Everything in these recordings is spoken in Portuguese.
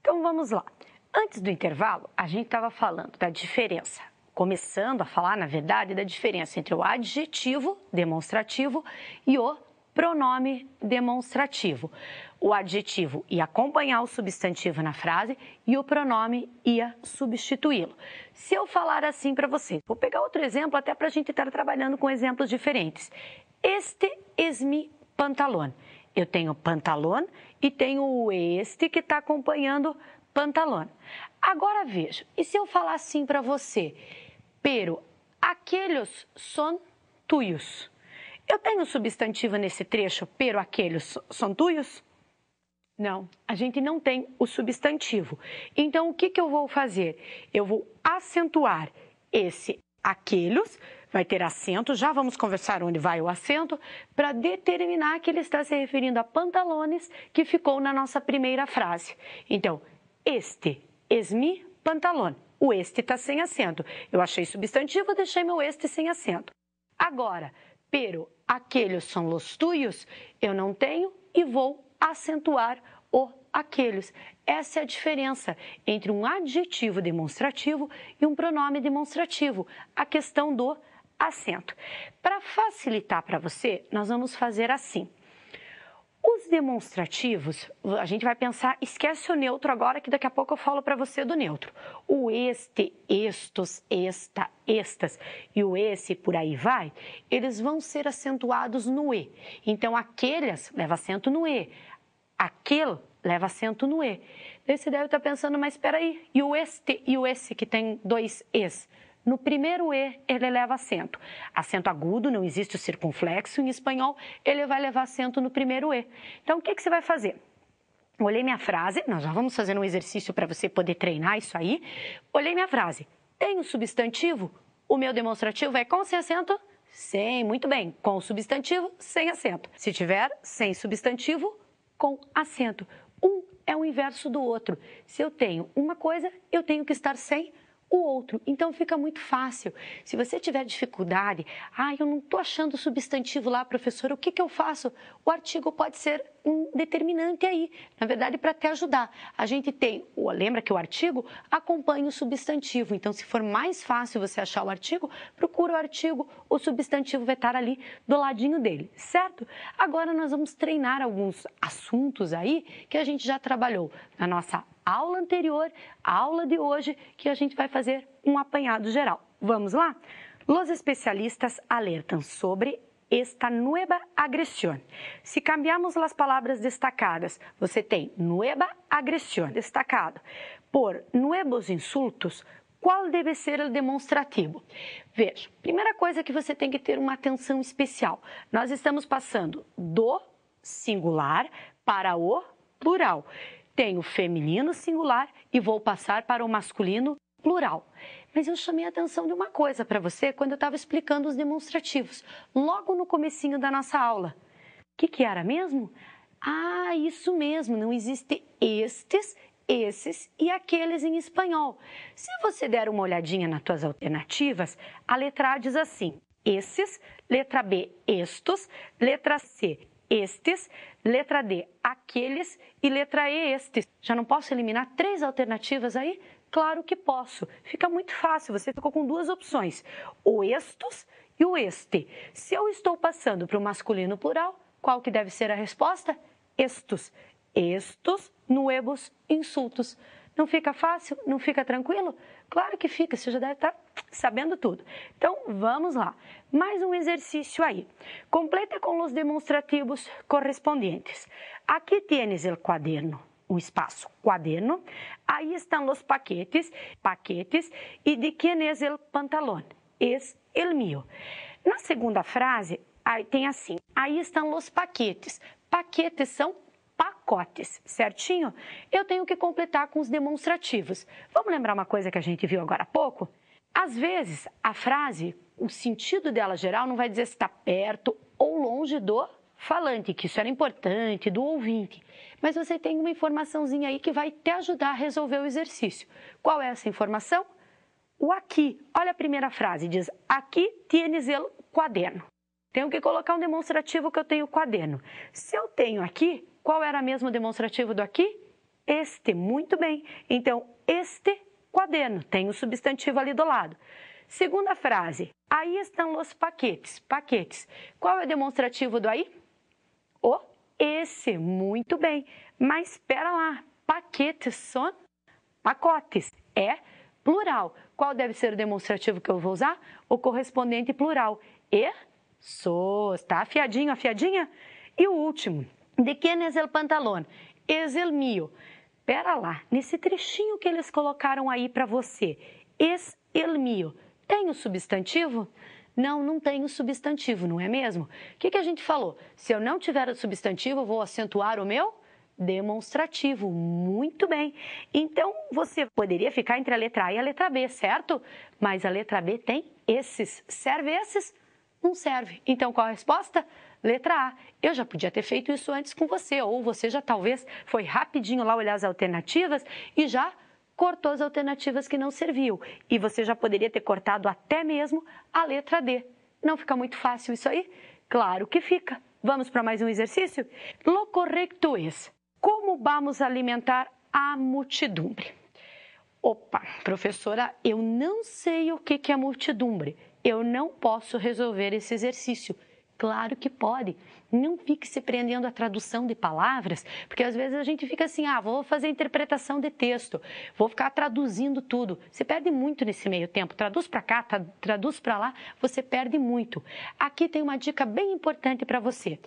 Então vamos lá. Antes do intervalo, a gente estava falando da diferença, começando a falar, na verdade, da diferença entre o adjetivo demonstrativo e o pronome demonstrativo. O adjetivo ia acompanhar o substantivo na frase e o pronome ia substituí-lo. Se eu falar assim para você, vou pegar outro exemplo até para a gente estar trabalhando com exemplos diferentes. Este es mi pantalón. Eu tenho pantalón e tenho o este que está acompanhando pantalón. Agora veja, e se eu falar assim para você, pero aquellos son tuyos? Eu tenho substantivo nesse trecho, pero aquellos son tuyos? Não, a gente não tem o substantivo. Então, o que eu vou fazer? Eu vou acentuar esse aquellos, vai ter acento, já vamos conversar onde vai o acento, para determinar que ele está se referindo a pantalones que ficou na nossa primeira frase. Então, este es mi pantalón. O este está sem acento. Eu achei substantivo, deixei meu este sem acento. Agora, pero aquellos son los tuyos, eu não tenho e vou acentuar o aquellos. Essa é a diferença entre um adjetivo demonstrativo e um pronome demonstrativo, a questão do acento. Para facilitar para você, nós vamos fazer assim. Os demonstrativos, a gente vai pensar, esquece o neutro agora, que daqui a pouco eu falo para você do neutro. O este, estos, esta, estas e o esse, por aí vai, eles vão ser acentuados no E. Então, aqueles leva acento no E, aquele leva acento no E. Daí você deve estar pensando, mas espera aí, e o este e o esse, que tem dois Es? No primeiro E, ele leva acento. Acento agudo, não existe o circunflexo. Em espanhol, ele vai levar acento no primeiro E. Então, o que você vai fazer? Olhei minha frase, nós já vamos fazer um exercício para você poder treinar isso aí. Olhei minha frase. Tem o substantivo? O meu demonstrativo vai com ou sem acento? Sem, muito bem. Com o substantivo, sem acento. Se tiver sem substantivo, com acento. Um é o inverso do outro. Se eu tenho uma coisa, eu tenho que estar sem o outro. Então, fica muito fácil. Se você tiver dificuldade, eu não estou achando o substantivo lá, professor, o que eu faço? O artigo pode ser um determinante aí, na verdade, para te ajudar. A gente tem, lembra que o artigo acompanha o substantivo, então, se for mais fácil você achar o artigo, procura o artigo, o substantivo vai estar ali do ladinho dele, certo? Agora, nós vamos treinar alguns assuntos aí que a gente já trabalhou na nossa aula anterior, a aula de hoje, que a gente vai fazer um apanhado geral. Vamos lá? Los especialistas alertam sobre esta nueva agresión. Se cambiarmos as palavras destacadas, você tem nueva agresión destacado por nuevos insultos, qual deve ser o demonstrativo? Veja, primeira coisa que você tem que ter uma atenção especial. Nós estamos passando do singular para o plural. Tenho o feminino singular e vou passar para o masculino plural. Mas eu chamei a atenção de uma coisa para você quando eu estava explicando os demonstrativos, logo no comecinho da nossa aula. O que era mesmo? Isso mesmo, não existe estes, esses e aqueles em espanhol. Se você der uma olhadinha nas tuas alternativas, a letra A diz assim, esses, letra B, estos, letra C, estes, letra D, aqueles e letra E, estes. Já não posso eliminar 3 alternativas aí? Claro que posso. Fica muito fácil, você ficou com 2 opções, o estos e o este. Se eu estou passando para o masculino plural, qual que deve ser a resposta? Estos. Estos nuevos insultos. Não fica fácil? Não fica tranquilo? Claro que fica, você já deve estar sabendo tudo. Então, vamos lá. Mais um exercício aí. Complete com os demonstrativos correspondientes. Aqui tienes el cuaderno, um espaço, cuaderno. Aí estão os paquetes, e de quién es el pantalón? Es el mío. Na segunda frase, aí tem assim, aí estão os paquetes. Paquetes são pacotes, certinho? Eu tenho que completar com os demonstrativos. Vamos lembrar uma coisa que a gente viu agora há pouco? Às vezes, a frase, o sentido dela geral não vai dizer se está perto ou longe do falante, que isso era importante, do ouvinte. Mas você tem uma informaçãozinha aí que vai te ajudar a resolver o exercício. Qual é essa informação? O aqui. Olha a primeira frase, diz, aqui tienes el quaderno. Tenho que colocar um demonstrativo que eu tenho quaderno. Se eu tenho aqui, qual era mesmo o demonstrativo do aqui? Este, muito bem. Então, este quaderno, tem o substantivo ali do lado. Segunda frase, aí estão os paquetes, paquetes. Qual é o demonstrativo do aí? O esse, muito bem. Mas espera lá, paquetes são pacotes, é plural. Qual deve ser o demonstrativo que eu vou usar? O correspondente plural. Sos, tá afiadinho, afiadinha? E o último, de quem es el pantalón? Es el mío. Pera lá, nesse trechinho que eles colocaram aí para você, es el mío, tem o substantivo? Não, não tem o substantivo, não é mesmo? O que a gente falou? Se eu não tiver o substantivo, eu vou acentuar o meu demonstrativo. Muito bem. Então, você poderia ficar entre a letra A e a letra B, certo? Mas a letra B tem esses. Serve esses? Não serve. Então, qual a resposta? Letra A. Eu já podia ter feito isso antes com você, ou você já talvez foi rapidinho lá olhar as alternativas e já cortou as alternativas que não serviam. E você já poderia ter cortado até mesmo a letra D. Não fica muito fácil isso aí? Claro que fica. Vamos para mais um exercício? Lo correcto es: como vamos alimentar a muchedumbre? Opa, professora, eu não sei o que é muchedumbre. Eu não posso resolver esse exercício. Claro que pode. Não fique se prendendo à tradução de palavras, porque às vezes a gente fica assim, vou fazer interpretação de texto, vou ficar traduzindo tudo. Você perde muito nesse meio tempo. Traduz para cá, traduz para lá, você perde muito. Aqui tem uma dica bem importante para você.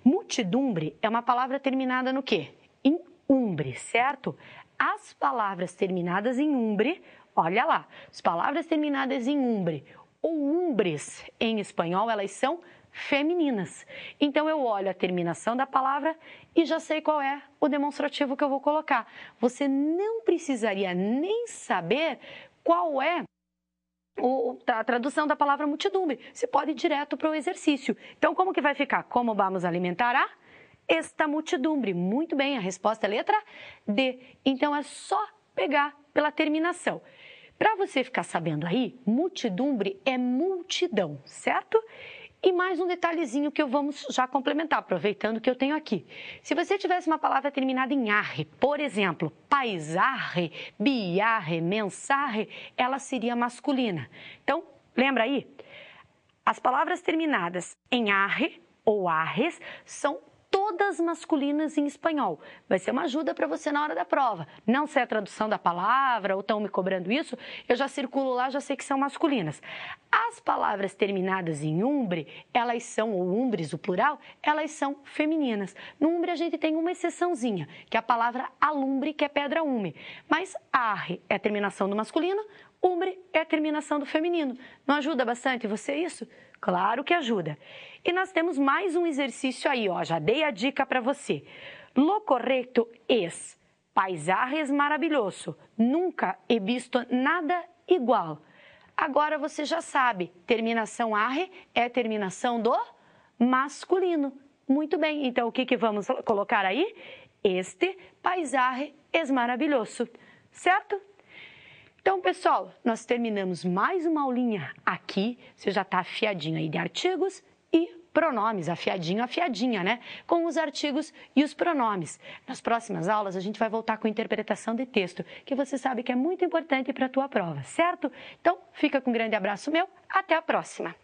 Muchedumbre é uma palavra terminada no quê? Em umbre, certo? As palavras terminadas em umbre, olha lá, as palavras terminadas em umbre ou umbres em espanhol, elas são femininas. Então, eu olho a terminação da palavra e já sei qual é o demonstrativo que eu vou colocar. Você não precisaria nem saber qual é a tradução da palavra muchedumbre. Você pode ir direto para o exercício. Então, como que vai ficar? Como vamos alimentar a esta muchedumbre? Muito bem, a resposta é a letra D. Então, é só pegar pela terminação. Para você ficar sabendo aí, muchedumbre é multidão, certo? E mais um detalhezinho que vamos já complementar, aproveitando que eu tenho aqui. Se você tivesse uma palavra terminada em arre, por exemplo, paisarre, biarre, mensarre, ela seria masculina. Então, lembra aí? As palavras terminadas em arre ou arres são todas masculinas em espanhol. Vai ser uma ajuda para você na hora da prova. Não sei a tradução da palavra ou estão me cobrando isso, eu já circulo lá, já sei que são masculinas. As palavras terminadas em umbre, elas são, ou umbres, o plural, elas são femininas. No umbre a gente tem uma exceçãozinha, que é a palavra alumbre, que é pedra ume. Mas arre é a terminação do masculino, umbre é a terminação do feminino. Não ajuda bastante você isso? Claro que ajuda. E nós temos mais um exercício aí, ó, já dei a dica para você. Lo correcto es: paisajes maravilhoso. Nunca he visto nada igual. Agora você já sabe, terminação arre é a terminação do masculino. Muito bem, então o que vamos colocar aí? Este paisaje es maravilhoso, certo? Então, pessoal, nós terminamos mais uma aulinha aqui. Você já está afiadinho aí de artigos e pronomes, afiadinho, afiadinha, né? Com os artigos e os pronomes. Nas próximas aulas, a gente vai voltar com interpretação de texto, que você sabe que é muito importante para a tua prova, certo? Então, fica com um grande abraço meu. Até a próxima!